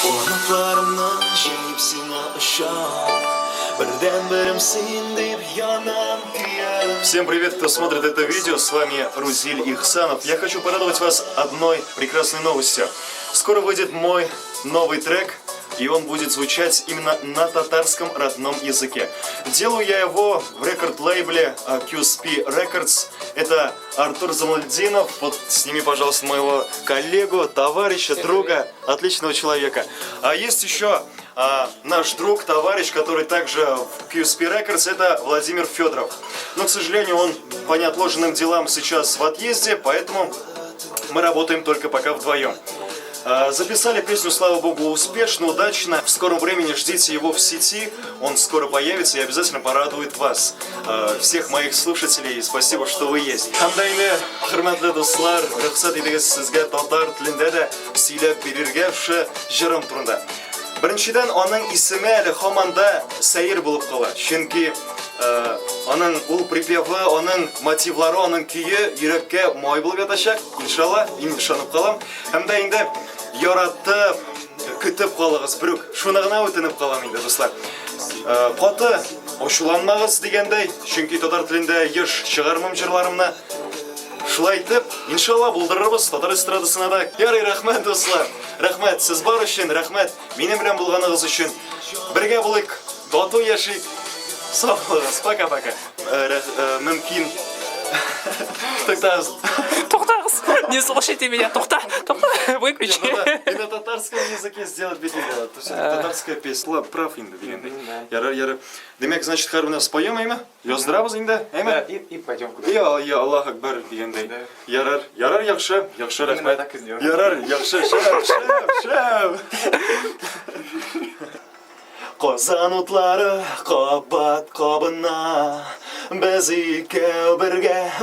Umutlarımla jeyip sina ışan Бірден-бірім сен деп янам күйем. Всем привет, кто смотрит это видео, с вами Рузиль Ихсанов. Я хочу порадовать вас одной прекрасной новостью. Скоро выйдет мой новый трек, и он будет звучать именно на татарском родном языке. Делаю я его в рекорд-лейбле QSP Records. Это Артур Замальдинов. Вот сними, пожалуйста, моего коллегу, товарища, друга, отличного человека. А есть еще наш друг, товарищ, который также в QSP Records, это Владимир Федоров. Но, к сожалению, он по неотложенным делам сейчас в отъезде, поэтому мы работаем только пока вдвоем. Записали песню, слава богу, успешно, удачно. В скором времени ждите его в сети. Он скоро появится и обязательно порадует вас, всех моих слушателей. Спасибо, что вы есть. Қандайны, құрметті достар, рұқсат етіңіз сізге татар тілінде де сөйлеп берерге жырым турында. Біріншіден, оның исеме әлі һаманда сәйір болып қала. Чөнки оның ул припевы, оның мотивлары, оның күйі йөрәккә май булып ятачак. Иншалла, мин ышанып калам. Һәм дә инде яратып, көтеп калыгыз, бүрук. Шуны гына үтенеп калам инде, дуслар. Каты ачуланмагыз дигәндәй, чөнки татар телендә еш чыгармам җырларымны шулай итеп, иншалла булдырырбыз татар эстрадасына да. Ярый, рәхмәт, дуслар. Рәхмәт, сез бар өчен, рәхмәт. Минем белән булганыгыз өчен. Бергә булыйк, тату яшик. Сау булыгыз, пока-пока. Мөмкин. Тоқтағыз, не слушайте меня, тоқта, выключи. И на татарском языке сделать ведь не надо. То есть татарская песня, прав инде дегендей. Ярар. Демек, значит, харбына споем әйме? Яздырабыз инде, әйме? И пойдем куда. Я Аллах Акбар дегендей. Ярар, яхшы, рәхмәт. Ярар, яхшы, шәп. Казан утлары кабат кабына, Біз икәү бергә,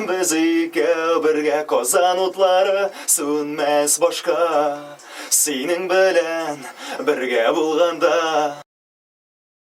Казан утлары сүнмәс башка. Синең белән бергә булганда,